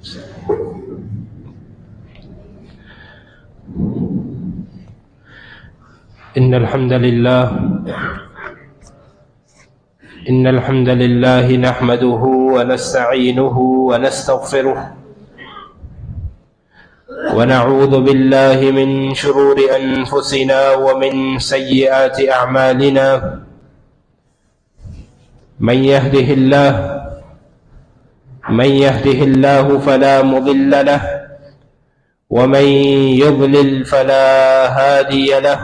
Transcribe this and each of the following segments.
إن الحمد لله نحمده ونستعينه ونستغفره ونعوذ بالله من شرور أنفسنا ومن سيئات أعمالنا من يهده الله فلا مضل له ومن يضلل فلا هادي له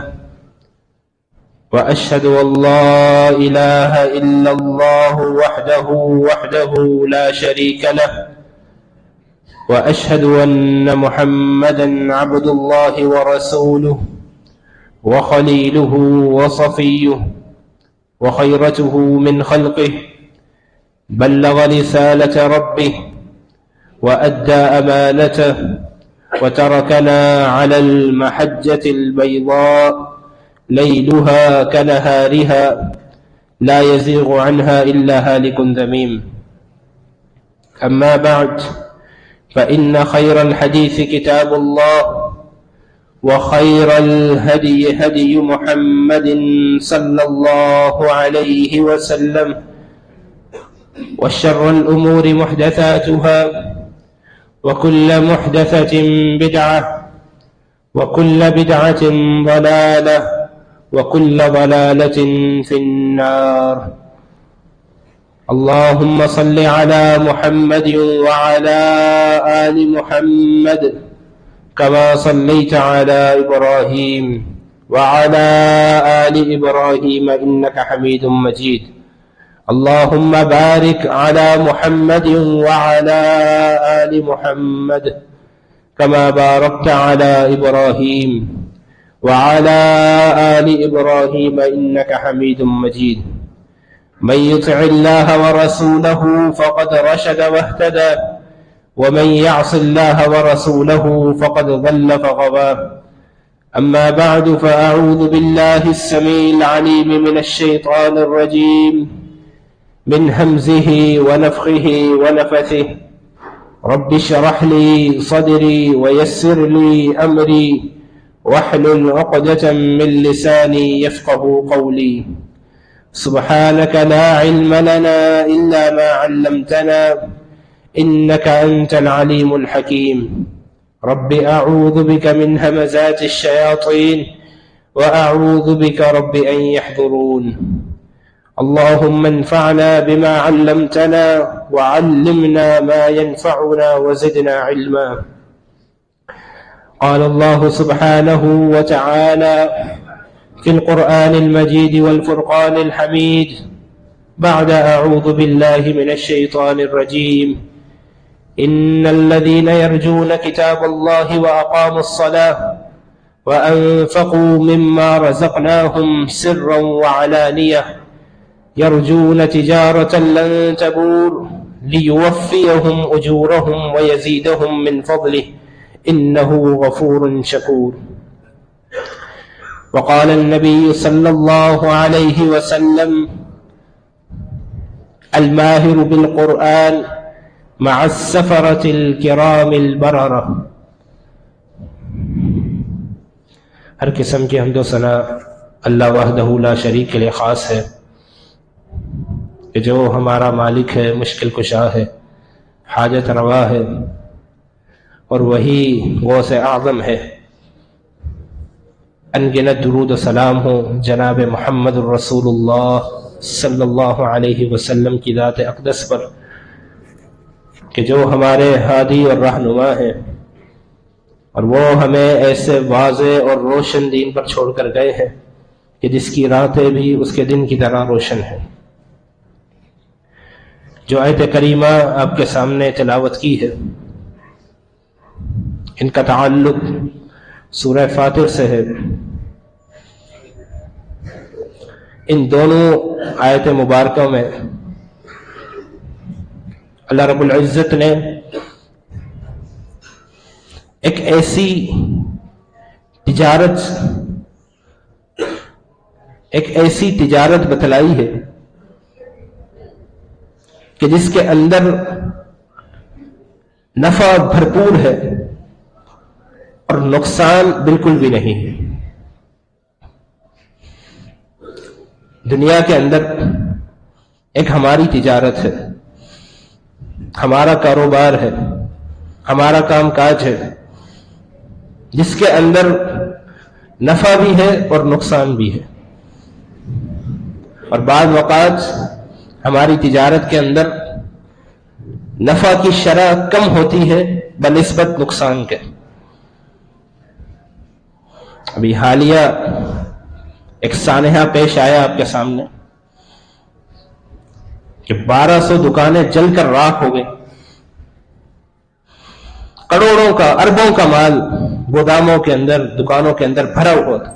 وأشهد أن لا إله إلا الله وحده لا شريك له وأشهد أن محمدا عبد الله ورسوله وخليله وصفيه وخيرته من خلقه بلغ رسالة ربه وأدى أمانته وتركنا على المحجة البيضاء ليلها كنهارها لا يزيغ عنها إلا هالك ذميم. أما بعد فإن خير الحديث كتاب الله وخير الهدي هدي محمد صلى الله عليه وسلم وشر الأمور محدثاتها وكل محدثة بدعة وكل بدعة ضلالة وكل ضلالة في النار. اللهم صل على محمد وعلى آل محمد كما صليت على إبراهيم وعلى آل إبراهيم إنك حميد مجيد. اللهم بارك على محمد وعلى آل محمد كما باركت على إبراهيم وعلى آل إبراهيم إنك حميد مجيد. من يطع الله ورسوله فقد رشد واهتدى ومن يعص الله ورسوله فقد ضل فغوى. أما بعد فأعوذ بالله السميع العليم من الشيطان الرجيم من همزه ونفخه ونفثه. رب اشرح لي صدري ويسر لي أمري واحلل عقدة من لساني يفقه قولي. سبحانك لا علم لنا إلا ما علمتنا إنك أنت العليم الحكيم. رب أعوذ بك من همزات الشياطين وأعوذ بك رب أن يحضرون. اللهم انفعنا بما علمتنا وعلمنا ما ينفعنا وزدنا علما. قال الله سبحانه وتعالى في القرآن المجيد والفرقان الحميد بعد أعوذ بالله من الشيطان الرجيم: إن الذين يرجون كتاب الله وأقاموا الصلاة وأنفقوا مما رزقناهم سرا وعلانية يرجون تجارة لن تبور ليوفيهم أجورهم ويزيدهم من فضله إنه غفور شكور. وقال النبي صلى الله عليه وسلم: الماهر بالقرآن مع السفرة الكرام البررة. ہر قسم کی حمد و ثنا اللہ وحدہ لا شریک کے لیے خاص ہے کہ جو ہمارا مالک ہے، مشکل کشا ہے، حاجت روا ہے، اور وہی غوث اعظم ہے۔ انگنت درود و سلام ہو جناب محمد الرسول اللہ صلی اللہ علیہ وسلم کی ذات اقدس پر کہ جو ہمارے ہادی اور رہنما ہیں، اور وہ ہمیں ایسے واضح اور روشن دین پر چھوڑ کر گئے ہیں کہ جس کی راتیں بھی اس کے دن کی طرح روشن ہیں۔ جو آیت کریمہ آپ کے سامنے تلاوت کی ہے، ان کا تعلق سورہ فاطر سے ہے۔ ان دونوں آیت مبارکوں میں اللہ رب العزت نے ایک ایسی تجارت بتلائی ہے کہ جس کے اندر نفع بھرپور ہے اور نقصان بالکل بھی نہیں ہے۔ دنیا کے اندر ایک ہماری تجارت ہے، ہمارا کاروبار ہے، ہمارا کام کاج ہے، جس کے اندر نفع بھی ہے اور نقصان بھی ہے، اور بعض اوقات ہماری تجارت کے اندر نفع کی شرح کم ہوتی ہے بنسبت نقصان کے۔ ابھی حالیہ ایک سانحہ پیش آیا آپ کے سامنے کہ 1200 دکانیں جل کر راکھ ہو گئی، کروڑوں کا اربوں کا مال گوداموں کے اندر دکانوں کے اندر بھرا ہوا تھا۔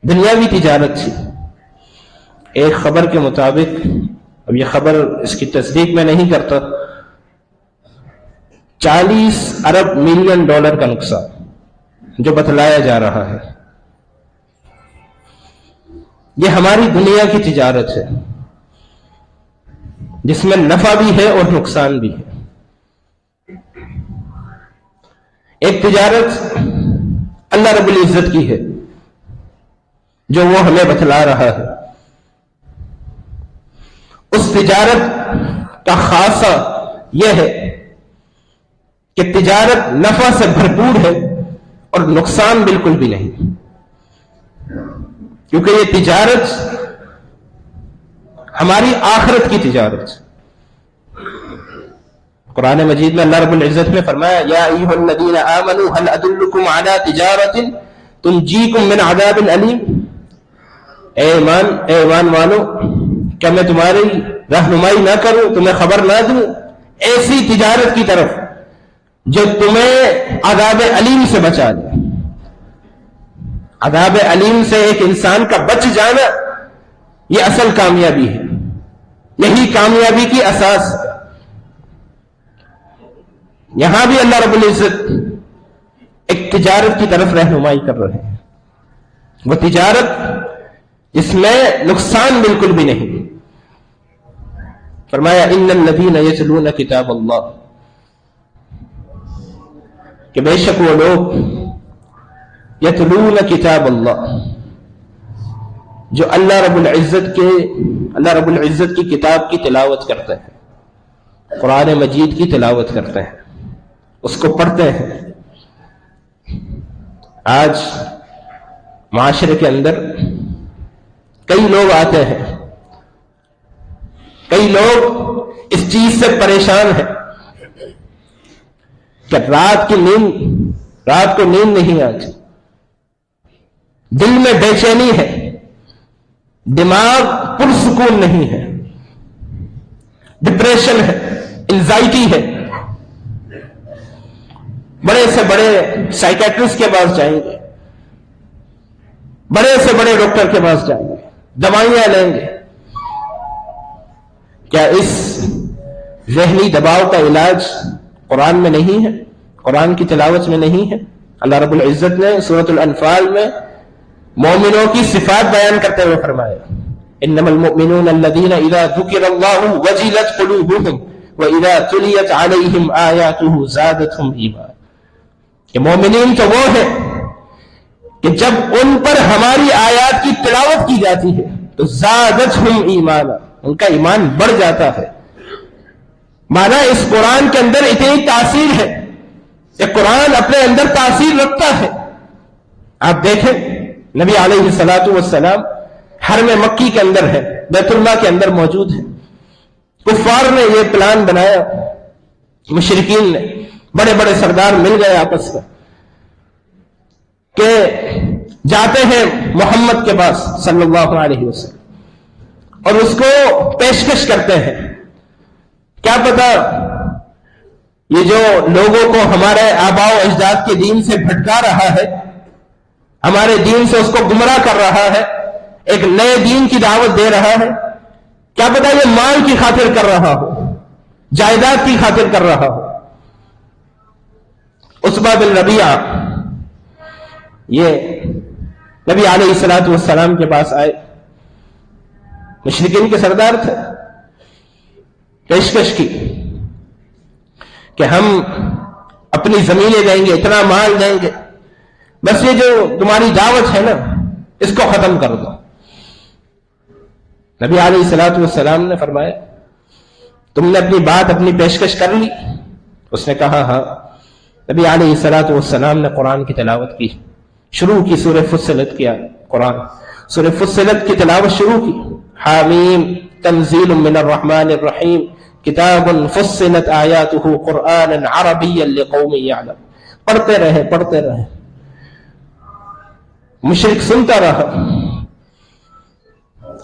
دنیاوی تجارت تھی۔ ایک خبر کے مطابق، اب یہ خبر اس کی تصدیق میں نہیں کرتا، 40 ارب ملین ڈالر کا نقصان جو بتلایا جا رہا ہے۔ یہ ہماری دنیا کی تجارت ہے جس میں نفع بھی ہے اور نقصان بھی ہے۔ ایک تجارت اللہ رب العزت کی ہے جو وہ ہمیں بتلا رہا ہے۔ اس تجارت کا خاصہ یہ ہے کہ تجارت نفع سے بھرپور ہے اور نقصان بالکل بھی نہیں، کیونکہ یہ تجارت ہماری آخرت کی تجارت۔ قرآن مجید میں اللہ رب العزت نے فرمایا یا ایھا الذین آمنوا هل ادلکم علی تجارت تنجیکم من عذاب علیم، اے ایمان والو، کیا میں تمہاری رہنمائی نہ کروں، تمہیں خبر نہ دوں ایسی تجارت کی طرف جو تمہیں عذاب علیم سے بچا دے۔ عذاب علیم سے ایک انسان کا بچ جانا یہ اصل کامیابی ہے، یہی کامیابی کی اساس ہے۔ یہاں بھی اللہ رب العزت ایک تجارت کی طرف رہنمائی کر رہے ہیں، وہ تجارت اس میں نقصان بالکل بھی نہیں۔ فرمایا ان الذین یتلون کتاب اللہ، کہ بے شک وہ لوگ یتلون کتاب اللہ جو اللہ رب العزت کی کتاب کی تلاوت کرتے ہیں، قرآن مجید کی تلاوت کرتے ہیں، اس کو پڑھتے ہیں۔ آج معاشرے کے اندر کئی لوگ آتے ہیں، کئی لوگ اس چیز سے پریشان ہیں کہ رات کو نیند نہیں آتی، دل میں بے چینی ہے، دماغ پرسکون نہیں ہے، ڈپریشن ہے، انزائٹی ہے۔ بڑے سے بڑے سائیکیٹرسٹ کے پاس جائیں گے، بڑے سے بڑے ڈاکٹر کے پاس جائیں گے، دوائیاں لیں گے۔ کیا اس ذہنی دباؤ کا علاج قرآن میں نہیں ہے، قرآن کی تلاوت میں نہیں ہے؟ اللہ رب العزت نے سورۃ الانفال میں مومنوں کی صفات بیان کرتے ہوئے فرمایا انما المؤمنون الذين اذا ذكر الله وجلت قلوبهم واذا تليت عليهم آياته زادتهم ایمانا، کہ مومنین تو وہ ہیں کہ جب ان پر ہماری آیات کی تلاوت کی جاتی ہے تو زادتهم ایمانا، ان کا ایمان بڑھ جاتا ہے۔ مانا اس قرآن کے اندر اتنی تاثیر ہے کہ قرآن اپنے اندر تاثیر رکھتا ہے۔ آپ دیکھیں نبی علیہ الصلوۃ والسلام حرم مکی کے اندر ہے، بیت اللہ کے اندر موجود ہے۔ کفار نے یہ پلان بنایا، مشرکین نے، بڑے بڑے سردار مل گئے آپس میں کہ جاتے ہیں محمد کے پاس صلی اللہ علیہ وسلم اور اس کو پیشکش کرتے ہیں، کیا پتا یہ جو لوگوں کو ہمارے آباء و اجداد کے دین سے بھٹکا رہا ہے، ہمارے دین سے اس کو گمراہ کر رہا ہے، ایک نئے دین کی دعوت دے رہا ہے، کیا پتا یہ مال کی خاطر کر رہا ہو، جائیداد کی خاطر کر رہا ہو۔ عتبہ بن ربیعہ یہ نبی علیہ الصلوۃ والسلام کے پاس آئے، مشرکین کے سردار تھے، پیشکش کی کہ ہم اپنی زمینیں دیں گے، اتنا مال دیں گے، بس یہ جو تمہاری دعوت ہے نا اس کو ختم کر دو. نبی علیہ الصلوۃ والسلام نے فرمایا تم نے اپنی بات، اپنی پیشکش کر لی؟ اس نے کہا ہاں. نبی علیہ الصلوۃ والسلام نے قرآن کی تلاوت کی، شروع کی سورہ فصلت کیا. قرآن سورہ فصلت کی تلاوت شروع کی. حامیم تنزیل من الرحمن الرحیم کتاب فصلت آیاتہ قرآنا عربیا لقوم یعلم. پڑھتے رہے. مشرک سنتا رہا.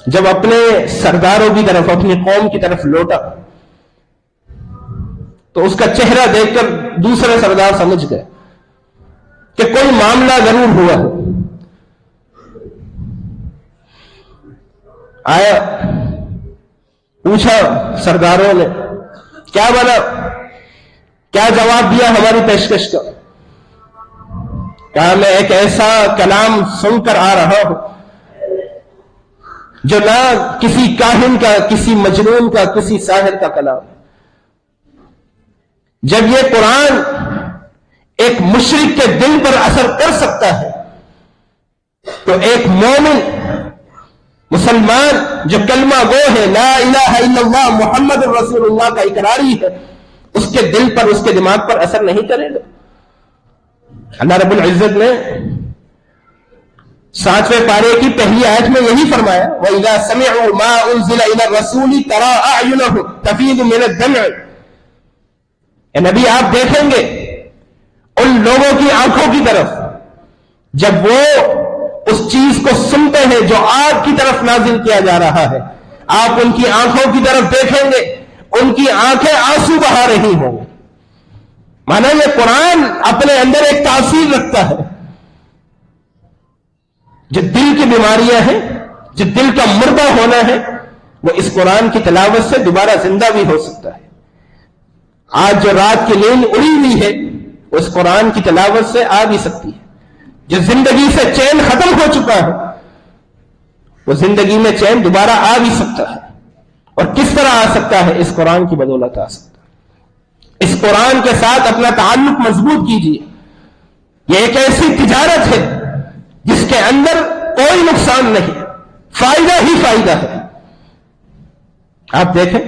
جب اپنے سرداروں کی طرف، اپنی قوم کی طرف لوٹا تو اس کا چہرہ دیکھ کر دوسرے سردار سمجھ گئے کہ کوئی معاملہ ضرور ہوا. آیا، پوچھا سرداروں نے کیا بنا، کیا جواب دیا ہماری پیشکش کا؟ کہا میں ایک ایسا کلام سن کر آ رہا ہوں جو نہ کسی کاہن کا، کسی مجنون کا، کسی ساحر کا کلام. جب یہ قرآن ایک مشرک کے دل پر اثر کر سکتا ہے تو ایک مومن مسلمان جو کلمہ گو ہے، لا الہ الا اللہ محمد رسول اللہ کا اقراری ہے، اس کے دل پر، اس کے دماغ پر اثر نہیں کرے گا؟ اللہ رب العزت نے 7ویں پارے کی پہلی آیت میں یہی فرمایا وَإِذَا سَمِعُوا مَا أُنزِلَ إِلَى الرَّسُولِ تَرَىٰ أَعْيُنَهُمْ تَفِيضُ مِنَ الدَّمْعِ. اے نبی آپ دیکھیں گے ان لوگوں کی آنکھوں کی طرف جب وہ اس چیز کو سنتے ہیں جو آپ کی طرف نازل کیا جا رہا ہے. آپ ان کی آنکھوں کی طرف دیکھیں گے، ان کی آنکھیں آنسو بہا رہی ہوں. مانا یہ قرآن اپنے اندر ایک تاثیر رکھتا ہے. جو دل کی بیماریاں ہیں، جو دل کا مردہ ہونا ہے، وہ اس قرآن کی تلاوت سے دوبارہ زندہ بھی ہو سکتا ہے. آج جو رات کی نیند اڑی ہوئی ہے وہ اس قرآن کی تلاوت سے آ بھی سکتی ہے. جو زندگی سے چین ختم ہو چکا ہے وہ زندگی میں چین دوبارہ آ بھی سکتا ہے. اور کس طرح آ سکتا ہے؟ اس قرآن کی بدولت آ سکتا ہے. اس قرآن کے ساتھ اپنا تعلق مضبوط کیجیے. یہ ایک ایسی تجارت ہے جس کے اندر کوئی نقصان نہیں، فائدہ ہی فائدہ ہے. آپ دیکھیں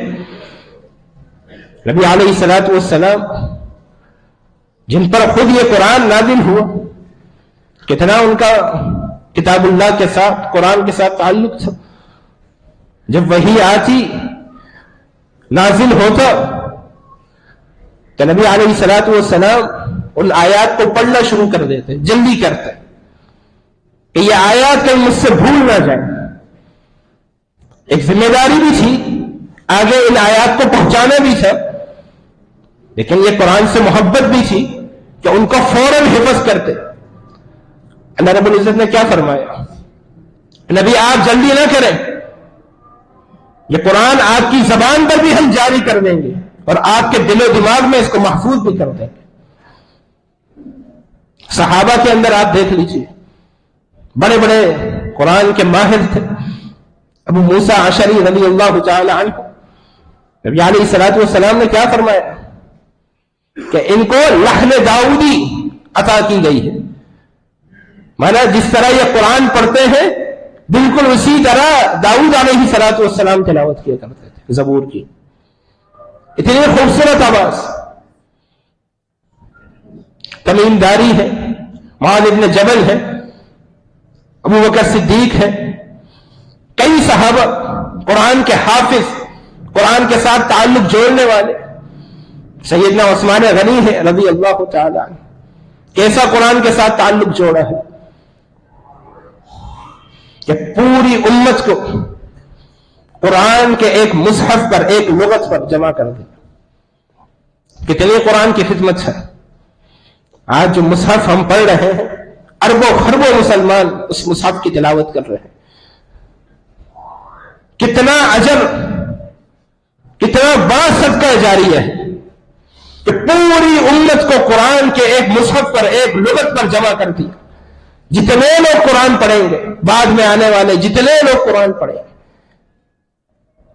نبی علیہ الصلوۃ والسلام جن پر خود یہ قرآن نازل ہوا، کتنا ان کا کتاب اللہ کے ساتھ، قرآن کے ساتھ تعلق تھا. جب وحی آتی، نازل ہوتا تو نبی علیہ الصلوۃ والسلام ان آیات کو پڑھنا شروع کر دیتے، جلدی کرتے کہ یہ آیات کہیں مجھ سے بھول نہ جائیں. ایک ذمہ داری بھی تھی، آگے ان آیات کو پہنچانا بھی تھا، لیکن یہ قرآن سے محبت بھی تھی کہ ان کو فوراً حفظ کرتے. اللہ رب العزت نے کیا فرمایا؟ نبی آپ جلدی نہ کریں، یہ قرآن آپ کی زبان پر بھی ہم جاری کر دیں گے اور آپ کے دل و دماغ میں اس کو محفوظ بھی کر دیں گے. صحابہ کے اندر آپ دیکھ لیجئے، بڑے بڑے قرآن کے ماہر تھے. ابو موسیٰ اشعری رضی اللہ تعالی عنہ، نبی علیہ الصلوۃ والسلام نے کیا فرمایا کہ ان کو لحن داؤدی عطا کی گئی ہے. مانا جس طرح یہ قرآن پڑھتے ہیں بالکل اسی طرح داؤد علیہ الصلوۃ والسلام تلاوت کیا کرتے تھے زبور کی. اتنی خوبصورت آواز. تمیم داری ہے، معاذ بن جبل ہے، ابو بکر صدیق ہے، کئی صحابہ قرآن کے حافظ، قرآن کے ساتھ تعلق جوڑنے والے. سیدنا عثمان غنی ہے رضی اللہ تعالی عنہ، کیسا قرآن کے ساتھ تعلق جوڑا ہے کہ پوری امت کو قرآن کے ایک مصحف پر، ایک لغت پر جمع کر دیا. کتنی قرآن کی خدمت ہے. آج جو مصحف ہم پڑھ رہے ہیں، اربوں خربوں مسلمان اس مصحف کی تلاوت کر رہے ہیں. کتنا اجر، کتنا بڑا صدقہ جاریہ ہے کہ پوری امت کو قرآن کے ایک مصحف پر، ایک لغت پر جمع کر دیا. جتنے لوگ قرآن پڑھیں گے، بعد میں آنے والے جتنے لوگ قرآن پڑھیں گے،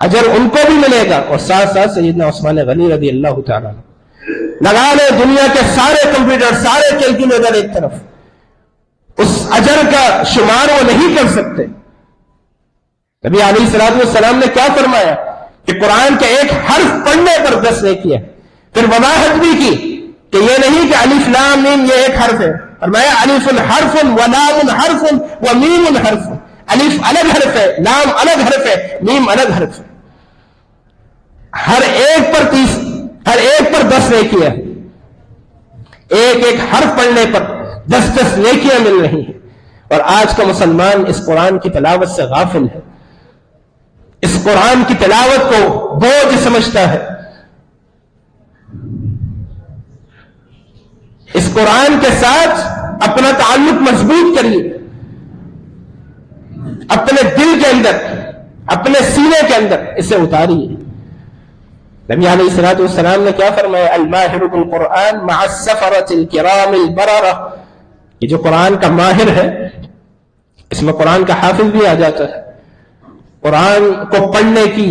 اجر ان کو بھی ملے گا اور ساتھ ساتھ سیدنا عثمان غنی رضی اللہ تعالیٰ عنہ لگا لے دنیا کے سارے کمپیوٹر، سارے کیلکولیٹر ایک طرف، اس اجر کا شمار وہ نہیں کر سکتے۔ نبی علیہ الصلوۃ والسلام نے کیا فرمایا کہ قرآن کے ایک حرف پڑھنے پر 10 نیکیاں، پھر وضاحت بھی کی کہ یہ نہیں کہ الف لام میم یہ ایک حرف ہے، فرمایا الف حرف و لام حرف و میم حرف، الف الگ حرف ہے، لام الگ حرف ہے، میم الگ حرف ہے، ہر ایک پر 10 نیکیاں، ایک ایک حرف پڑھنے پر 10 نیکیاں مل رہی ہیں۔ اور آج کا مسلمان اس قرآن کی تلاوت سے غافل ہے، اس قرآن کی تلاوت کو بوجھ سمجھتا ہے۔ اس قرآن کے ساتھ اپنا تعلق مضبوط کریے، اپنے دل کے اندر، اپنے سینے کے اندر اسے اتاریے۔ نبی علیہ الصلوۃ والسلام نے کیا فرمایا؟ الماہر بالقرآن مع السفرۃ الکرام البررہ، یہ جو قرآن کا ماہر ہے، اس میں قرآن کا حافظ بھی آ جاتا ہے، قرآن کو پڑھنے کی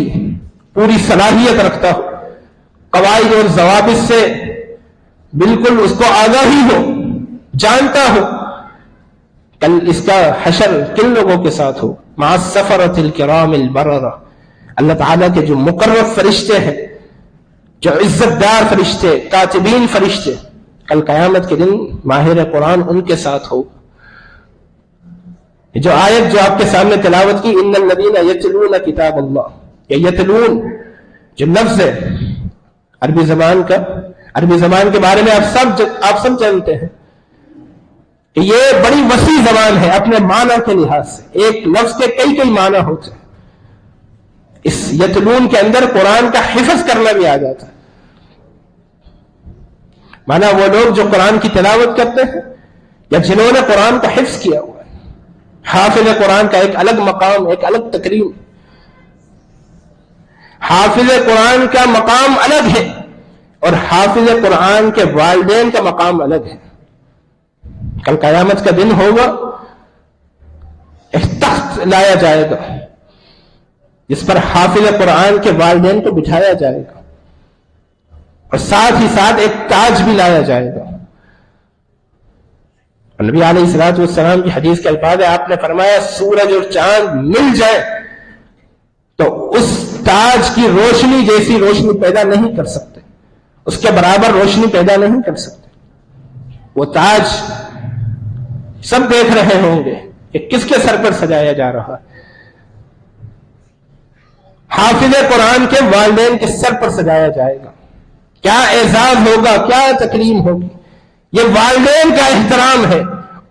پوری صلاحیت رکھتا ہو، قواعد اور ضوابط سے بالکل اس کو آگاہی ہو، جانتا ہو، کل اس کا حشر کن لوگوں کے ساتھ ہو؟ مع السفرۃ الکرام البررہ، اللہ تعالیٰ کے جو مقرب فرشتے ہیں، جو عزت دار فرشتے، کاتبین فرشتے، کل قیامت کے دن ماہر قرآن ان کے ساتھ ہو۔ جو آیت جو آپ کے سامنے تلاوت کی، ان الذین یتلون کتاب اللہ، یہ یتلون جو لفظ ہے عربی زبان کے بارے میں آپ سب جانتے ہیں کہ یہ بڑی وسیع زبان ہے اپنے معنی کے لحاظ سے، ایک لفظ کے کئی معنی ہوتے ہیں۔ اس یتلون کے اندر قرآن کا حفظ کرنا بھی آ جاتا ہے، مانا وہ لوگ جو قرآن کی تلاوت کرتے ہیں یا جنہوں نے قرآن کا حفظ کیا ہوا ہے۔ حافظ قرآن کا ایک الگ مقام، ایک الگ تکریم، حافظ قرآن کا مقام الگ ہے اور حافظ قرآن کے والدین کا مقام الگ ہے۔ کل قیامت کا دن ہوگا، ایک تخت لایا جائے گا جس پر حافظ قرآن کے والدین کو بٹھایا جائے گا، اور ساتھ ہی ساتھ ایک تاج بھی لایا جائے گا۔ اور نبی علیہ الصلوۃ والسلام کی حدیث کے الفاظ ہے، آپ نے فرمایا سورج اور چاند مل جائے تو اس تاج کی روشنی جیسی روشنی پیدا نہیں کر سکتے، اس کے برابر روشنی پیدا نہیں کر سکتے۔ وہ تاج سب دیکھ رہے ہوں گے کہ کس کے سر پر سجایا جا رہا ہے، حافظ قرآن کے والدین کے سر پر سجایا جائے گا۔ کیا اعزاز ہوگا، کیا تکریم ہوگی۔ یہ والدین کا احترام ہے،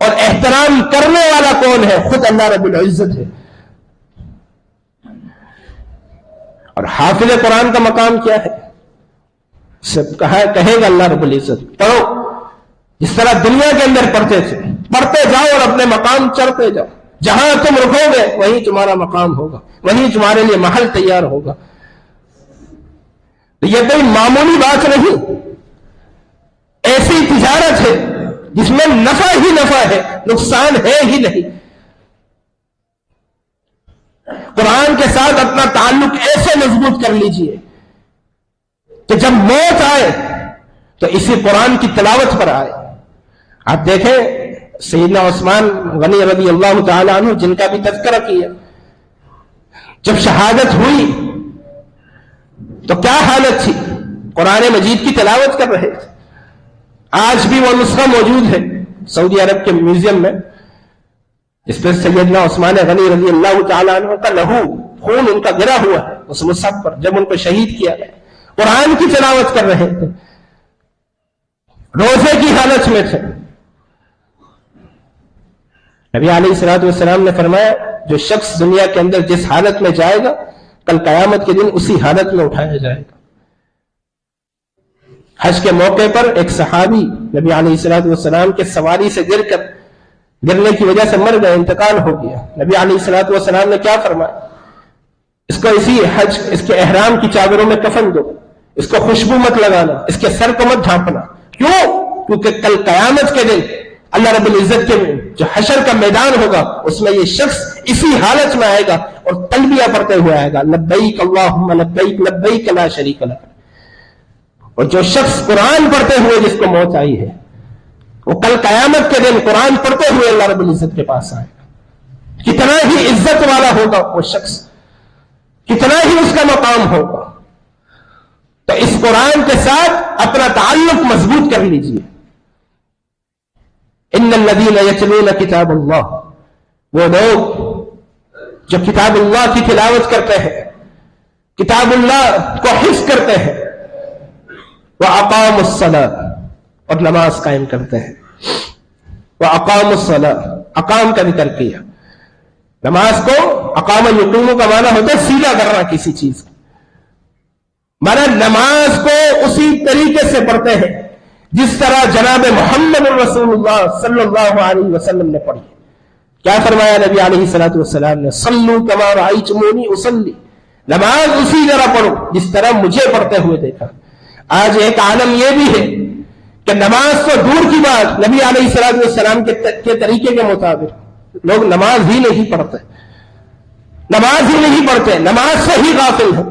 اور احترام کرنے والا کون ہے؟ خود اللہ رب العزت ہے۔ اور حافظ قرآن کا مقام کیا ہے؟ سب کہے گا اللہ رب العزت پڑھو، جس طرح دنیا کے اندر پڑھتے تھے، پڑھتے جاؤ اور اپنے مقام چڑھتے جاؤ، جہاں تم رکو گے وہیں تمہارا مقام ہوگا، وہیں تمہارے لیے محل تیار ہوگا۔ یہ کوئی معمولی بات نہیں، ایسی تجارت ہے جس میں نفع ہی نفع ہے، نقصان ہے ہی نہیں۔ قرآن کے ساتھ اپنا تعلق ایسے مضبوط کر لیجئے کہ جب موت آئے تو اسی قرآن کی تلاوت پر آئے۔ آپ دیکھیں سیدنا عثمان غنی رضی اللہ تعالی عنہ، جن کا بھی تذکرہ کیا، جب شہادت ہوئی تو کیا حالت تھی؟ قرآن مجید کی تلاوت کر رہے تھے۔ آج بھی وہ نسخہ موجود ہے سعودی عرب کے میوزیم میں، اس پر سیدنا عثمان غنی رضی اللہ تعالی عنہ کا لہو، خون ان کا گرا ہوا ہے اس مصحف پر، جب ان کو شہید کیا گیا۔ قرآن کی تلاوت کر رہے تھے، روزے کی حالت میں تھے۔ نبی علیہ الصلوۃ والسلام نے فرمایا جو شخص دنیا کے اندر جس حالت میں جائے گا، کل قیامت کے دن اسی حالت میں اٹھایا جائے گا۔ حج کے موقع پر ایک صحابی نبی علیہ الصلوۃ والسلام کے سواری سے گرنے کی وجہ سے مر گئے، انتقال ہو گیا۔ نبی علیہ الصلوۃ والسلام نے کیا فرمایا؟ اس کو اس کے احرام کی چادروں میں کفن دو، اس کو خوشبو مت لگانا، اس کے سر کو مت ڈھانپنا۔ کیوں؟ کیونکہ کل قیامت کے دن اللہ رب العزت کے جو حشر کا میدان ہوگا، اس میں یہ شخص اسی حالت میں آئے گا اور تلبیہ پڑھتے ہوئے آئے گا، لبیک اللہم لبیک لبیک لا شریک لک۔ اور جو شخص قرآن پڑھتے ہوئے جس کو موت آئی ہے وہ کل قیامت کے دن قرآن پڑھتے ہوئے اللہ رب العزت کے پاس آئے گا. کتنا ہی عزت والا ہوگا وہ شخص, کتنا ہی اس کا مقام ہوگا. تو اس قرآن کے ساتھ اپنا تعلق مضبوط کر لیجیے. ان الذین یتلون کتاب اللہ, وہ لوگ جو کتاب اللہ کی تلاوت کرتے ہیں, کتاب اللہ کو حفظ کرتے ہیں, وَأَقَامُوا الصَّلَاةَ, اور نماز قائم کرتے ہیں. وَأَقَامُوا الصَّلَاةَ, اقام کا ذکر کیا. نماز کو اقام یقوم کا معنی ہوتا ہے سیدھا کرنا کسی چیز کو. مانا نماز کو اسی طریقے سے پڑھتے ہیں جس طرح جناب محمد رسول اللہ صلی اللہ علیہ وسلم نے پڑھی. کیا فرمایا نبی علیہ الصلوۃ والسلام نے؟ صلوا کما رأیتمونی اصلی, نماز اسی طرح پڑھو جس طرح مجھے پڑھتے ہوئے دیکھا. آج ایک عالم یہ بھی ہے کہ نماز تو دور کی بات, نبی علیہ الصلوۃ والسلام کے طریقے کے مطابق لوگ نماز ہی نہیں پڑھتے, نماز ہی نہیں پڑھتے, نماز سے ہی غافل ہے.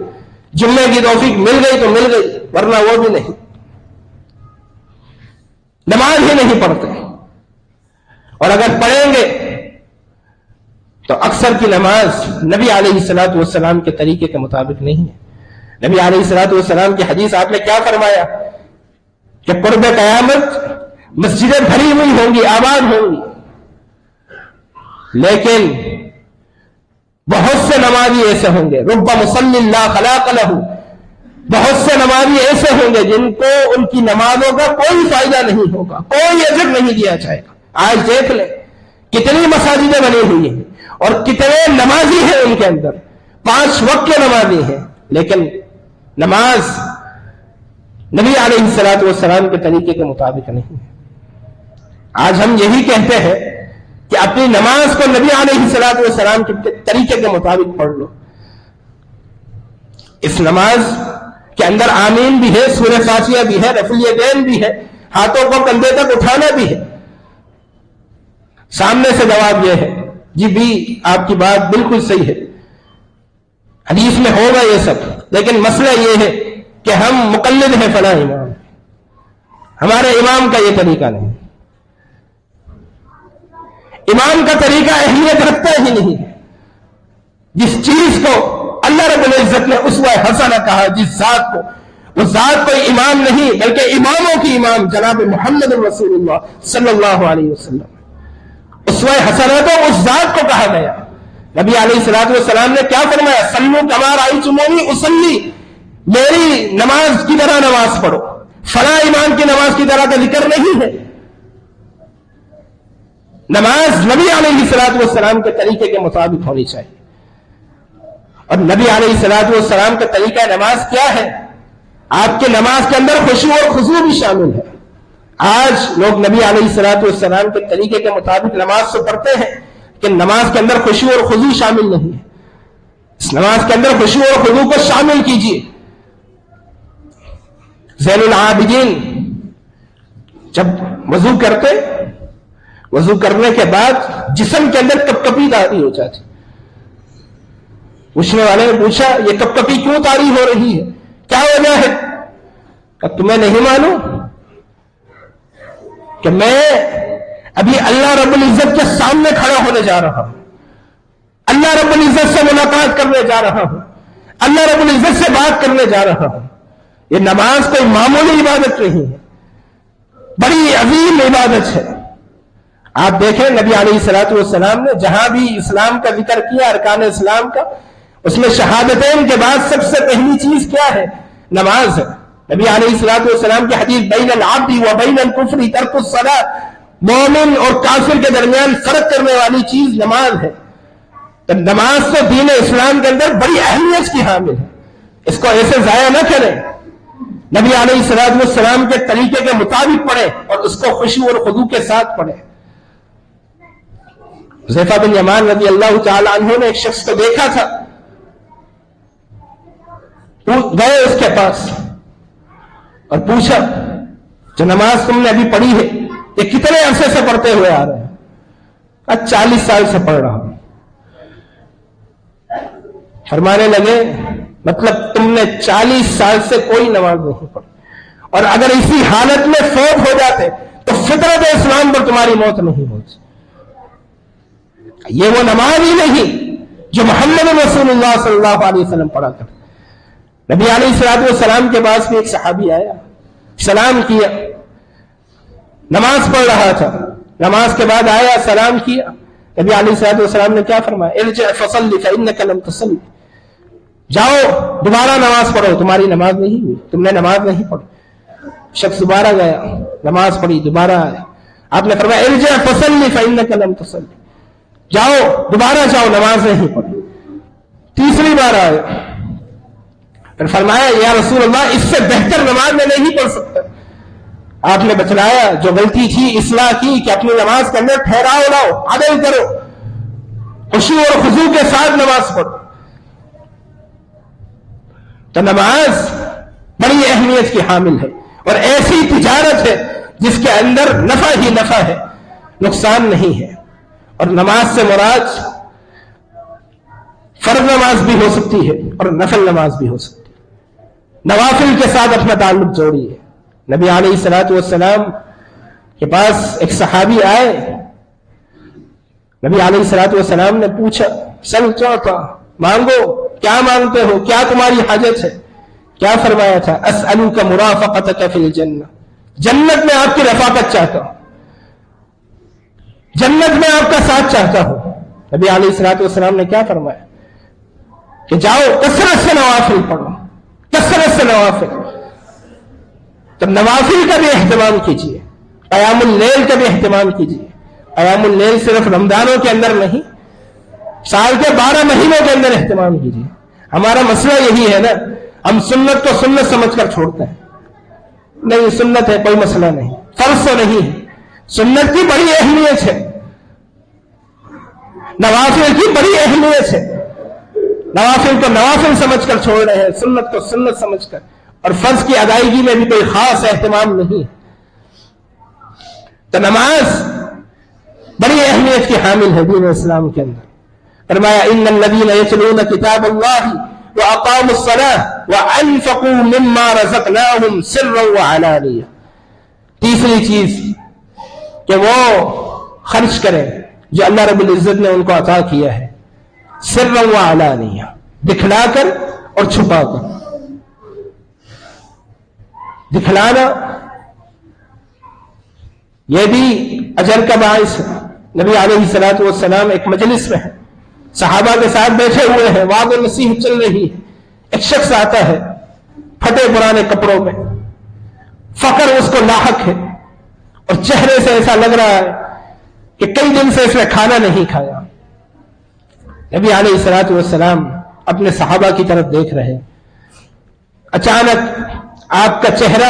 جمعے کی توفیق مل گئی تو مل گئی, ورنہ وہ بھی نہیں, نماز ہی نہیں پڑھتے. اور اگر پڑھیں گے تو اکثر کی نماز نبی علیہ الصلوۃ والسلام کے طریقے کے مطابق نہیں ہے. نبی علیہ الصلوۃ والسلام کی حدیث آپ نے کیا فرمایا کہ قرب قیامت مسجدیں بھری ہوئی ہوں گی, آباد ہوں گی, لیکن بہت سے نمازی ایسے ہوں گے, رب مصلی لا خلاق لہ, بہت سے نمازی ایسے ہوں گے جن کو ان کی نمازوں کا کوئی فائدہ نہیں ہوگا, کوئی اجر نہیں دیا جائے گا. آج دیکھ لیں کتنی مساجدیں بنی ہوئی ہیں اور کتنے نمازی ہیں ان کے اندر, 5 وقت کے نمازی ہیں, لیکن نماز نبی علیہ الصلوۃ والسلام کے طریقے کے مطابق نہیں ہے. آج ہم یہی کہتے ہیں کہ اپنی نماز کو نبی علیہ الصلوۃ والسلام کے طریقے کے مطابق پڑھ لو. اس نماز کے اندر آمین بھی ہے, سورہ فاتحہ بھی ہے, رفع الیدین بھی ہے, ہاتھوں کو کندھے تک اٹھانا بھی ہے. سامنے سے جواب یہ ہے جی بھی آپ کی بات بالکل صحیح ہے, حدیث میں ہوگا یہ سب, لیکن مسئلہ یہ ہے کہ ہم مقلد ہیں فلاں امام, ہمارے امام کا یہ طریقہ نہیں, امام کا طریقہ اہمیت رکھتا ہی نہیں. جس چیز کو اللہ رب العزت نے اسوہ حسنہ کہا, جس ذات کو, وہ ذات کوئی امام نہیں بلکہ اماموں کی امام جناب محمد رسول اللہ صلی اللہ علیہ وسلم. اسوہ حسنہ تو اس ذات کو کہا گیا. نبی علیہ الصلوۃ والسلام نے کیا فرمایا؟ صلوا کما رأیتمونی اصلی, میری نماز کی طرح نماز پڑھو. فلاں امام کی نماز کی طرح کا ذکر نہیں ہے. نماز نبی علیہ الصلوۃ والسلام کے طریقے کے مطابق ہونی چاہیے. اور نبی علیہ الصلوۃ والسلام کا طریقہ نماز کیا ہے؟ آپ کے نماز کے اندر خشوع اور خضوع بھی شامل ہے. آج لوگ نبی علیہ الصلوۃ والسلام کے طریقے کے مطابق نماز تو پڑھتے ہیں کہ نماز کے اندر خشوع اور خضوع شامل نہیں ہے. اس نماز کے اندر خشوع اور خضوع کو شامل کیجیے. زین العابدین جب وضو کرتے, وضو کرنے کے بعد جسم کے اندر کپ کپی طاری ہو جاتی. پوچھنے والے نے پوچھا یہ کپ کپی کیوں طاری ہو رہی ہے, کیا وجہ ہے؟ کہ تمہیں نہیں معلوم کہ میں ابھی اللہ رب العزت کے سامنے کھڑا ہونے جا رہا ہوں, اللہ رب العزت سے ملاقات کرنے جا رہا ہوں, اللہ رب العزت سے بات کرنے جا رہا ہوں. یہ نماز کوئی معمولی عبادت نہیں ہے, بڑی عظیم عبادت ہے. آپ دیکھیں نبی علیہ الصلوۃ والسلام نے جہاں بھی اسلام کا ذکر کیا, ارکان اسلام کا, اس میں شہادتین کے بعد سب سے پہلی چیز کیا ہے؟ نماز ہے. نبی علیہ الصلوۃ والسلام کی حدیث بین العبد و بین الکفر ترک الصلاۃ, مومن اور کافر کے درمیان فرق کرنے والی چیز نماز ہے. تو نماز تو دین اسلام کے اندر بڑی اہمیت کی حامل ہے, اس کو ایسے ضائع نہ کریں. نبی علیہ الصلوۃ والسلام کے طریقے کے مطابق پڑھیں اور اس کو خشوع اور خضوع کے ساتھ پڑھیں. حذیفہ بن یمان رضی اللہ تعالی عنہ نے ایک شخص کو دیکھا تھا, گئے اس کے پاس اور پوچھا جو نماز تم نے ابھی پڑھی ہے یہ کتنے عرصے سے پڑھتے ہوئے آ رہے ہیں؟ 40 سال سے پڑھ رہا ہوں. فرمانے لگے مطلب تم نے 40 سال سے کوئی نماز نہیں پڑھی, اور اگر اسی حالت میں فوت ہو جاتے تو فطرت اسلام پر تمہاری موت نہیں ہوتی. یہ وہ نماز ہی نہیں جو محمد رسول اللہ صلی اللہ علیہ وسلم پڑھا کرتے. نبی علیہ الصلوۃ والسلام کے پاس بھی ایک صحابی آیا, سلام کیا, نماز پڑھ رہا تھا, نماز کے بعد آیا, سلام کیا. نبی علیہ الصلوۃ والسلام نے کیا فرمایا؟ ارجع فصلی فإنک لم تصلی, جاؤ دوبارہ نماز پڑھو, تمہاری نماز نہیں ہوئی, تم نے نماز نہیں پڑھی. شخص دوبارہ گیا, نماز پڑھی, دوبارہ آیا. آپ نے فرمایا ارجع فصلی فإنک لم تصلی, جاؤ دوبارہ جاؤ, نماز نہیں پڑھی. تیسری بار آیا, پھر فرمایا یا رسول اللہ اس سے بہتر نماز میں نہیں پڑھ سکتا. آپ نے بتلایا جو غلطی تھی اصلاح کی کہ اپنی نماز کے اندر ٹھہراؤ لاؤ, عدل کرو, خشوع اور خضوع کے ساتھ نماز پڑھو. تو نماز بڑی اہمیت کی حامل ہے اور ایسی تجارت ہے جس کے اندر نفع ہی نفع ہے, نقصان نہیں ہے. اور نماز سے مراد فرض نماز بھی ہو سکتی ہے اور نفل نماز بھی ہو سکتی ہے. نوافل کے ساتھ اپنا تعلق جوڑیے. نبی علیہ الصلوۃ والسلام کے پاس ایک صحابی آئے, نبی علیہ الصلوۃ والسلام نے پوچھا سل چوتا, مانگو, کیا مانگتے ہو, کیا تمہاری حاجت ہے؟ کیا فرمایا تھا؟ اسألک مرافقتک فی الجنہ, جنت میں آپ کی رفاقت چاہتا ہوں, جنت میں آپ کا ساتھ چاہتا ہوں. نبی علیہ الصلوۃ والسلام نے کیا فرمایا کہ جاؤ کثرت سے نوافل پڑھو, کثرت سے نوافل. تو نوافل کا بھی اہتمام کیجیے, قیام اللیل کا بھی اہتمام کیجیے. قیام اللیل صرف رمضانوں کے اندر نہیں, سال کے 12 مہینوں کے اندر اہتمام کیجیے. ہمارا مسئلہ یہی ہے نا, ہم سنت کو سنت سمجھ کر چھوڑتے ہیں. نہیں, سنت ہے کوئی مسئلہ نہیں, فرض تو نہیں ہے. سنت کی بڑی اہمیت ہے, نوافل کی بڑی اہمیت ہے. نوافل کو نوافل سمجھ کر چھوڑ رہے ہیں, سنت کو سنت سمجھ کر. اور فرض کی ادائیگی میں بھی کوئی خاص اہتمام نہیں. تو نماز بڑی اہمیت کی حامل ہے دین اسلام کے اندر. فرمایا ان الذین یتلون کتاب اللہ واقاموا الصلاة وانفقوا مما رزقناهم سرا وعلانیہ. تیسری چیز کہ وہ خرچ کریں جو اللہ رب العزت نے ان کو عطا کیا ہے, سرا وعلانیہ, دکھلا کر اور چھپا کر. دکھلانا یہ بھی اجر کا باعث ہے. نبی علیہ الصلوۃ والسلام ایک مجلس میں ہیں, صحابہ کے ساتھ بیٹھے ہوئے ہیں, وعظ و نصیحت چل رہی ہے. ایک شخص آتا ہے پھٹے پرانے کپڑوں میں, فقر اس کو لاحق ہے اور چہرے سے ایسا لگ رہا ہے کہ کئی دن سے اس نے کھانا نہیں کھایا. نبی علیہ الصلوۃ والسلام اپنے صحابہ کی طرف دیکھ رہے ہیں. اچانک آپ کا چہرہ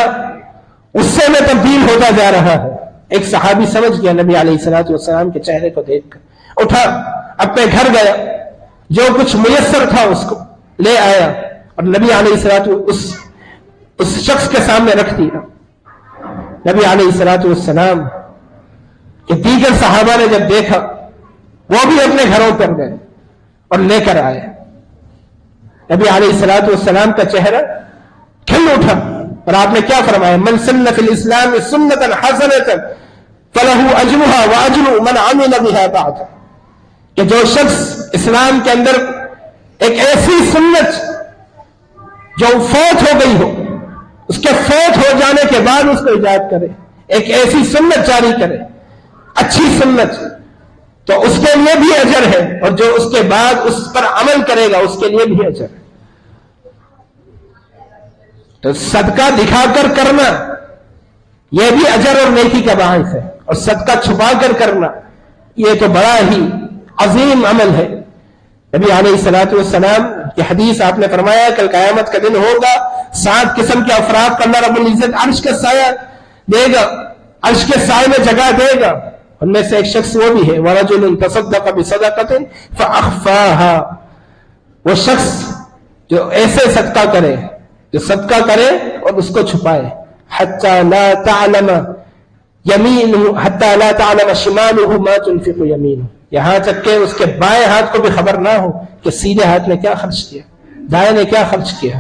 غصے میں تبدیل ہوتا جا رہا ہے. ایک صحابی سمجھ گیا نبی علیہ الصلوۃ والسلام کے چہرے کو دیکھ کر, اٹھا, اپنے گھر گیا, جو کچھ میسر تھا اس کو لے آیا اور نبی علیہ الصلوۃ اس شخص کے سامنے رکھ دیا. نبی علیہ الصلوۃ والسلام کہ دیگر صحابہ نے جب دیکھا وہ بھی اپنے گھروں پر گئے اور لے کر آئے. نبی علیہ الصلوۃ والسلام کا چہرہ کھل اٹھا اور آپ نے کیا فرمایا؟ من سن فی الاسلام سنتا حسنۃ فلہ اجرها واجر من عمل بها بعد. کہ جو شخص اسلام کے اندر ایک ایسی سنت جو فوت ہو گئی ہو, اس کے فوت ہو جانے کے بعد اس کو ایجاد کرے, ایک ایسی سنت جاری کرے, اچھی سنت, تو اس کے لیے بھی اجر ہے, اور جو اس کے بعد اس پر عمل کرے گا اس کے لیے بھی اجر ہے. تو صدقہ دکھا کر کرنا یہ بھی اجر اور نیکی کا باعث ہے, اور صدقہ چھپا کر کرنا یہ تو بڑا ہی عظیم عمل ہے. نبی علیہ الصلوۃ والسلام کی حدیث آپ نے فرمایا کل قیامت کا دن ہوگا, 7 قسم کے افراد کو اللہ رب العزت عرش کا سایہ دے گا, عرش کے سائے میں جگہ دے گا. ان میں سے ایک شخص وہ بھی ہے وَرَجُلٌ تَصَدَّقَ بِصَدَقَةٍ فَأَخْفَاهَا, وہ شخص جو ایسے صدقہ کرے, جو صدقہ کرے اور اس کو چھپائے, حَتَّى لَا تَعْلَمَ يَمِينُهُ حَتَّى لَا تَعْلَمَ شِمَالُهُ مَا تُنْفِقُ يَمِينُهُ, یہاں تک کہ اس کے بائیں ہاتھ کو بھی خبر نہ ہو کہ سیدھے ہاتھ نے کیا خرچ کیا, دائیں نے کیا خرچ کیا.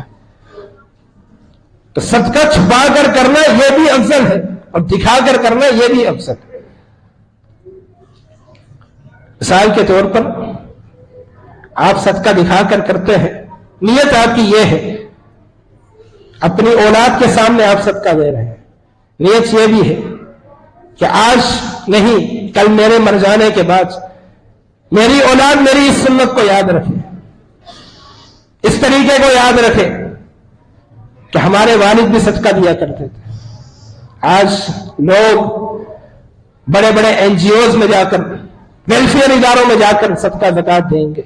تو صدقہ چھپا کر کرنا یہ بھی افضل ہے اور دکھا کر کرنا یہ بھی افضل ہے۔ مثال کے طور پر آپ صدقہ دکھا کر کرتے ہیں، نیت آپ کی یہ ہے، اپنی اولاد کے سامنے آپ صدقہ دے رہے ہیں، نیت یہ بھی ہے کہ آج نہیں کل میرے مر جانے کے بعد میری اولاد میری اس سنت کو یاد رکھے، اس طریقے کو یاد رکھے کہ ہمارے والد بھی صدقہ دیا کرتے تھے۔ آج لوگ بڑے بڑے این جی اوز میں جا کر، ویلفیئر اداروں میں جا کر صدقہ زکوٰۃ دیں گے،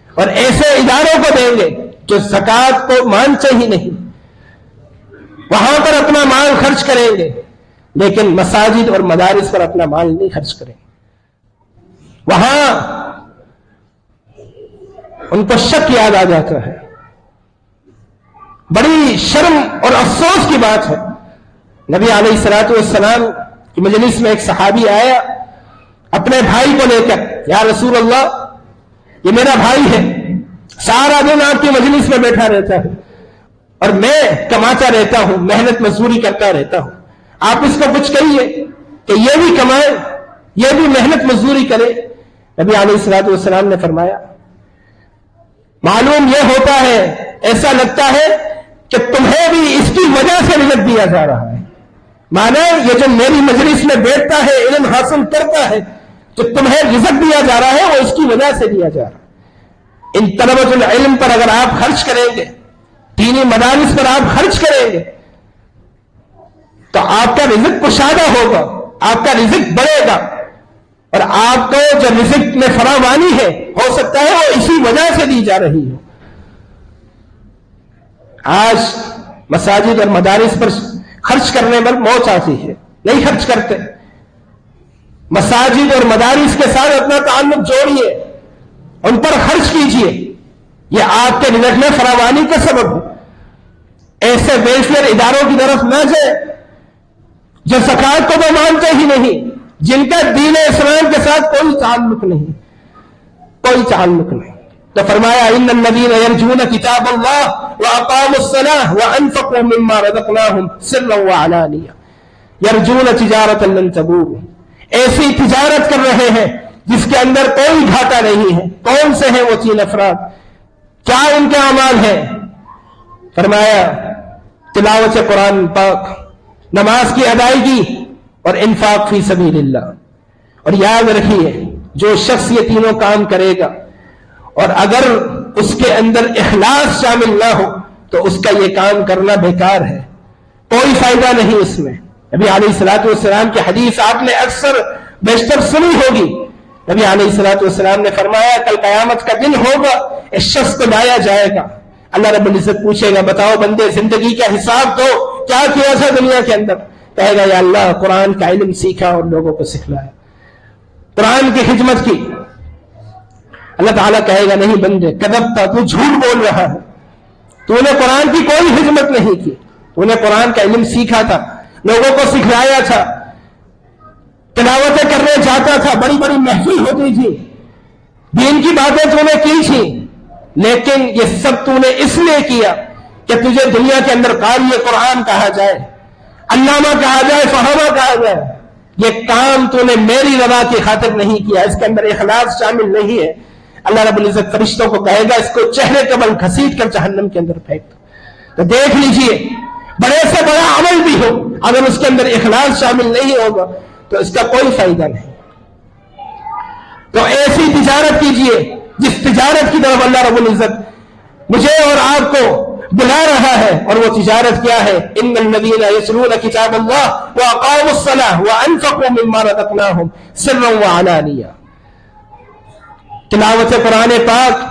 اور ایسے اداروں کو دیں گے جو زکوٰۃ کو مانتے ہی نہیں، وہاں پر اپنا مال خرچ کریں گے، لیکن مساجد اور مدارس پر اپنا مال نہیں خرچ کریں گے۔ وہاں ان کو شک یاد آ جاتا ہے۔ بڑی شرم اور افسوس کی بات ہے، نبی علیہ الصلوۃ والسلام کی مجلس میں ایک صحابی آیا اپنے بھائی کو لے کر، یا رسول اللہ یہ میرا بھائی ہے، سارا دن آپ کی مجلس میں بیٹھا رہتا ہے اور میں کماتا رہتا ہوں، محنت مزدوری کرتا رہتا ہوں، آپ اس کو کچھ کہیے کہ یہ بھی کمائے، یہ بھی محنت مزدوری کرے۔ نبی علیہ الصلوۃ والسلام نے فرمایا معلوم یہ ہوتا ہے، ایسا لگتا ہے کہ تمہیں بھی اس کی وجہ سے رزق دیا جا رہا ہے، مانا یہ جو میری مجلس میں بیٹھتا ہے، علم حاصل کرتا ہے، تو تمہیں رزق دیا جا رہا ہے وہ اس کی وجہ سے دیا جا رہا ہے۔ ان طلبۃ العلم پر اگر آپ خرچ کریں گے، دینی مدارس پر آپ خرچ کریں گے، تو آپ کا رزق کشادہ ہوگا، آپ کا رزق بڑھے گا، اور آپ کو جو رزق میں فراوانی ہے ہو سکتا ہے وہ اسی وجہ سے دی جا رہی ہو۔ آج مساجد اور مدارس پر خرچ کرنے پر موت آتی ہے، نہیں خرچ کرتے۔ مساجد اور مدارس کے ساتھ اپنا تعلق جوڑیے، ان پر خرچ کیجیے، یہ آپ کے رزق میں فراوانی کا سبب ہے۔ ایسے ویلفیئر اداروں کی طرف نہ جائیں جو زکوٰۃ کو تو مانتے ہی نہیں، جن کا دین اسلام کے ساتھ کوئی تعلق نہیں، کوئی تعلق نہیں۔ تو فرمایا ان الذین یرجون کتاب اللہ واقاموا الصلاۃ وانفقوا مما رزقناہم سرا وعلانیہ یرجون تجارۃ لن تبور، ایسی تجارت کر رہے ہیں جس کے اندر کوئی گھاٹا نہیں ہے۔ کون سے ہیں وہ تین افراد؟ کیا ان کے اعمال ہیں؟ فرمایا تلاوت قرآن پاک، نماز کی ادائیگی اور انفاق فی سبیل اللہ۔ اور یاد رکھیے جو شخص یہ تینوں کام کرے گا اور اگر اس کے اندر اخلاص شامل نہ ہو تو اس کا یہ کام کرنا بیکار ہے، کوئی فائدہ نہیں اس میں۔ نبی علیہ الصلوۃ والسلام کی حدیث آپ نے اکثر بیشتر سنی ہوگی، نبی علیہ الصلوۃ والسلام نے فرمایا کل قیامت کا دن ہوگا، اس شخص کو لایا جائے گا، اللہ رب العزت پوچھے گا بتاؤ بندے زندگی کا حساب دو، کیا کیا تھا دنیا کے اندر؟ کہے گا یا اللہ قرآن کا علم سیکھا اور لوگوں کو سکھلایا، قرآن کی خدمت کی۔ اللہ تعالیٰ کہے گا نہیں بندے کذبتا، تو جھوٹ بول رہا ہے، تو نے قرآن کی کوئی خدمت نہیں کی، تو نے قرآن کا علم سیکھا تھا، لوگوں کو سکھلایا تھا، تلاوتیں کرنے جاتا تھا، بڑی بڑی محفل ہوتی تھی، دین کی باتیں تو نے کی تھی، لیکن یہ سب تو نے اس لیے کیا کہ تجھے دنیا کے اندر قاری قرآن کہا جائے، علامہ کہا جائے، فہامہ کہا جائے۔ یہ کام تو نے میری رضا کی خاطر نہیں کیا، اس کے اندر اخلاص شامل نہیں ہے۔ اللہ رب العزت فرشتوں کو کہے گا اس کو چہرے قبل گھسیٹ کر جہنم کے اندر پھینک دو۔ تو دیکھ لیجئے بڑے سے بڑا عمل بھی ہو، اگر اس کے اندر اخلاص شامل نہیں ہوگا تو اس کا کوئی فائدہ نہیں۔ تو ایسی تجارت کیجئے جس تجارت کی طرف اللہ رب العزت مجھے اور آپ کو بلا رہا ہے، اور وہ تجارت کیا ہے؟ ان الذین یتلون کتاب اللہ واقاموا الصلاۃ وانفقوا مما رزقناہم سرا وعلانیہ، تلاوت قرآن پاک،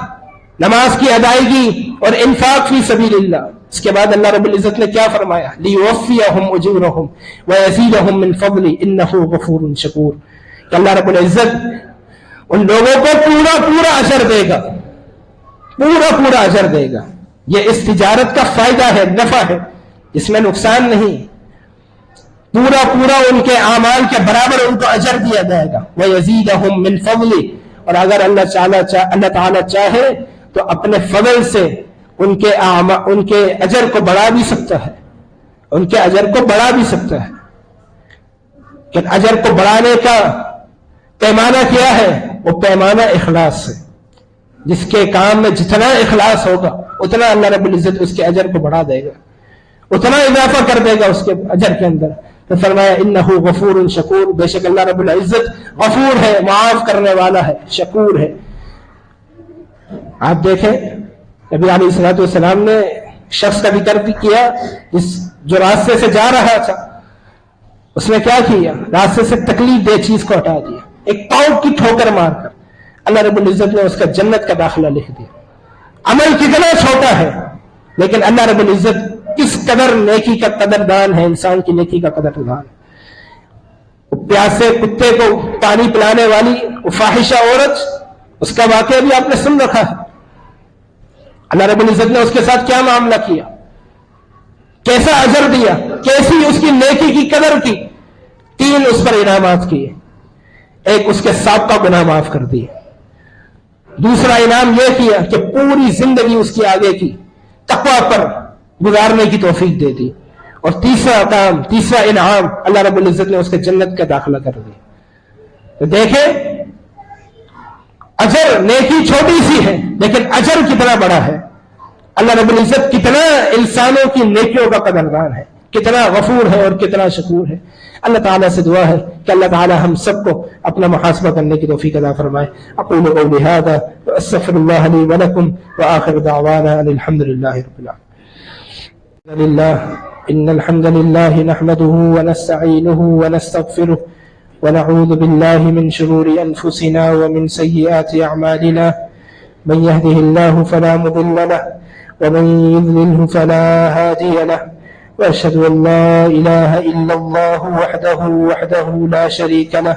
نماز کی ادائیگی اور انفاق فی سبیل اللہ۔ اس کے بعد اللہ رب العزت نے کیا فرمایا؟ لیوفیہم اجورہم ویزیدہم من فضلہ انہ غفور شکور، کہ اللہ رب العزت ان لوگوں کو پورا پورا اجر دے گا، پورا پورا اجر دے گا۔ یہ اس تجارت کا فائدہ ہے، نفع ہے، اس میں نقصان نہیں، پورا پورا ان کے اعمال کے برابر ان کو اجر دیا جائے گا۔ ویزیدہم من فضلہ، اور اگر اللہ تعالیٰ چاہے تو اپنے فضل سے ان کے اجر کو بڑھا بھی سکتا ہے۔ ان کے اجر کو بڑھا بھی سکتا ہے، لیکن اجر کو بڑھانے کا پیمانہ کیا ہے؟ وہ پیمانہ اخلاص ہے۔ جس کے کام میں جتنا اخلاص ہوگا اتنا اللہ رب العزت اس کے اجر کو بڑھا دے گا، اتنا اضافہ کر دے گا اس کے اجر کے اندر۔ تو فرمایا انہ غفور شکور، بے شک اللہ رب العزت غفور ہے، معاف کرنے والا ہے، شکور ہے۔ آپ دیکھیں نبی علیہ الصلوۃ والسلام نے شخص کا ذکر کیا جو راستے سے جا رہا تھا، اس نے کیا کیا؟ راستے سے تکلیف دہ چیز کو ہٹا دیا، ایک پاؤں کی ٹھوکر مار کر اللہ رب العزت نے اس کا جنت کا داخلہ لکھ دیا۔ عمل کتنا چھوٹا ہے لیکن اللہ رب العزت کس قدر نیکی کا قدردان ہے، انسان کی نیکی کا قدردان۔ پیاسے کتے کو پانی پلانے والی وہ فاحشہ عورت، اس کا واقعہ بھی آپ نے سن رکھا ہے۔ اللہ رب العزت نے اس کے ساتھ کیا معاملہ کیا، کیسا اجر دیا، کیسی اس کی نیکی کی قدر کی۔ 3 اس پر انعامات کیے، ایک اس کے سابقہ گناہ معاف کر دیے، دوسرا انعام یہ کیا کہ پوری زندگی اس کی آگے کی تقویٰ پر گزارنے کی توفیق دے دی، اور تیسرا انعام اللہ رب العزت نے اس کے جنت کا داخلہ کر دیا۔ تو دیکھیں اجر، نیکی چھوٹی سی ہے لیکن اجر کتنا بڑا ہے۔ اللہ رب العزت کتنا انسانوں کی نیکیوں کا قدردان ہے، کتنا غفور ہے اور کتنا شکور ہے۔ اللہ تعالیٰ سے دعا ہے کہ اللہ تعالیٰ ہم سب کو اپنا محاسبہ کرنے کی توفیق عطا فرمائے۔ اقول قولی ھذا واستغفر اللہ لی ولکم وآخر دعوانا ان الحمد للہ رب العالمین۔ ان الحمد للہ نحمده ونستعینه ونستغفره ونعوذ باللہ من شرور انفسنا ومن سیئات اعمالنا، من يهده الله فلا مضل له ومن يضلله فلا هادي له، وأشهد أن لا إله إلا الله وحده لا شريك له،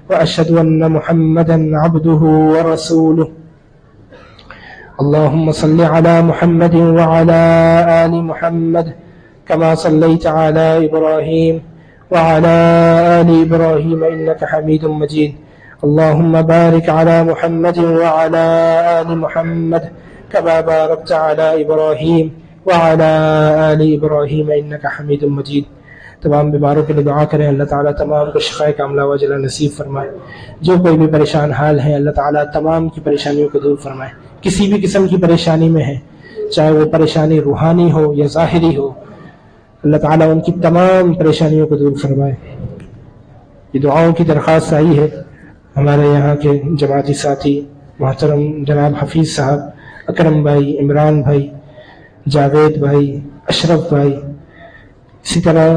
وأشهد أن محمدا عبده ورسوله۔ اللهم صل على محمد وعلى آل محمد كما صليت على إبراهيم وعلى آل إبراهيم إنك حميد مجيد۔ اللهم بارك على محمد وعلى آل محمد كما باركت على إبراهيم وعلى آل ابراہیم انک حمید مجید۔ تمام بیماروں کے لیے دعا کریں، اللہ تعالیٰ تمام کو شفاء کاملہ وعجلہ نصیب فرمائے۔ جو کوئی بھی پریشان حال ہے اللہ تعالیٰ تمام کی پریشانیوں کو دور فرمائے۔ کسی بھی قسم کی پریشانی میں ہے، چاہے وہ پریشانی روحانی ہو یا ظاہری ہو، اللہ تعالیٰ ان کی تمام پریشانیوں کو دور فرمائے۔ یہ دعاؤں کی درخواست آئی ہے ہمارے یہاں کے جماعتی ساتھی محترم جناب حفیظ صاحب، اکرم بھائی، عمران بھائی، جاوید بھائی، اشرف بھائی، اسی طرح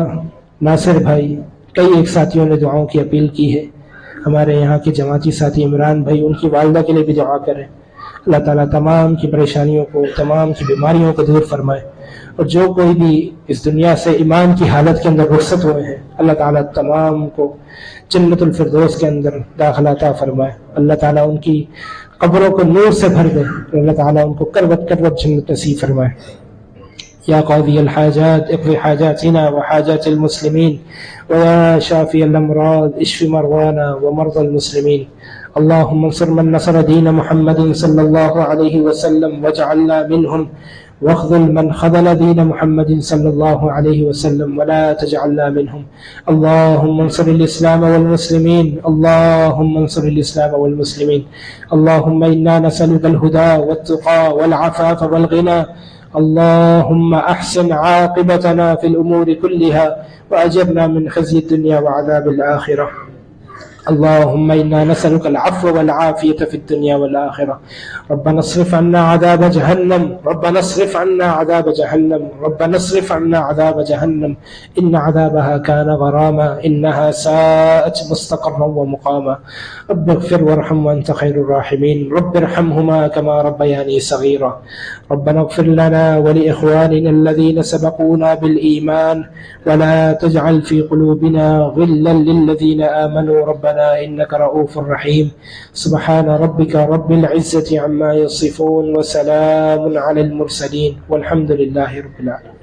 ناصر بھائی، کئی ایک ساتھیوں نے دعاؤں کی اپیل کی ہے۔ ہمارے یہاں کے جماعتی ساتھی عمران بھائی، ان کی والدہ کے لیے بھی دعا کریں۔ اللہ تعالیٰ تمام کی پریشانیوں کو، تمام کی بیماریوں کو دور فرمائے، اور جو کوئی بھی اس دنیا سے ایمان کی حالت کے اندر رخصت ہوئے ہیں اللہ تعالیٰ تمام کو جنت الفردوس کے اندر داخلہ عطا فرمائے۔ اللہ تعالیٰ ان کی قبروں کو نور سے بھر دے، اللہ تعالیٰ ان کو کروٹ کروٹ جنت نصیب فرمائے۔ یا قاضی الحاجات اقض حاجاتنا وحاجات المسلمین ویا شافی الامراض اشف مرضانا ومرضى المسلمین۔ اللهم انصر من نصر دين محمد صلى الله عليه وسلم واجعلنا منهم، واخذل من خذل دين محمد صلى الله عليه وسلم ولا تجعلنا منهم۔ اللهم انصر الإسلام والمسلمين، اللهم انصر الإسلام والمسلمين۔ اللهم إنا نسألك الهدى والتقى والعفاف والغنى، اللهم أحسن عاقبتنا في الأمور كلها وأجرنا من خزي الدنيا وعذاب الآخرة۔ اللهم إنا نسألك العفو والعافية في الدنيا والآخرة۔ ربنا اصرف عنا عذاب جهنم، ربنا اصرف عنا عذاب جهنم، ربنا اصرف عنا عذاب جهنم إن عذابها كان غراما إنها ساءت مستقرا ومقاما۔ رب اغفر وارحم وأنت خير الراحمين، رب ارحمهما كما ربياني صغيرا۔ ربنا اغفر لنا ولإخواننا الذين سبقونا بالإيمان ولا تجعل في قلوبنا غلا للذين آمنوا ربنا إنك رؤوف رحيم۔ سبحان ربك رب العزة عما يصفون وسلام على المرسلين والحمد لله رب العالمين۔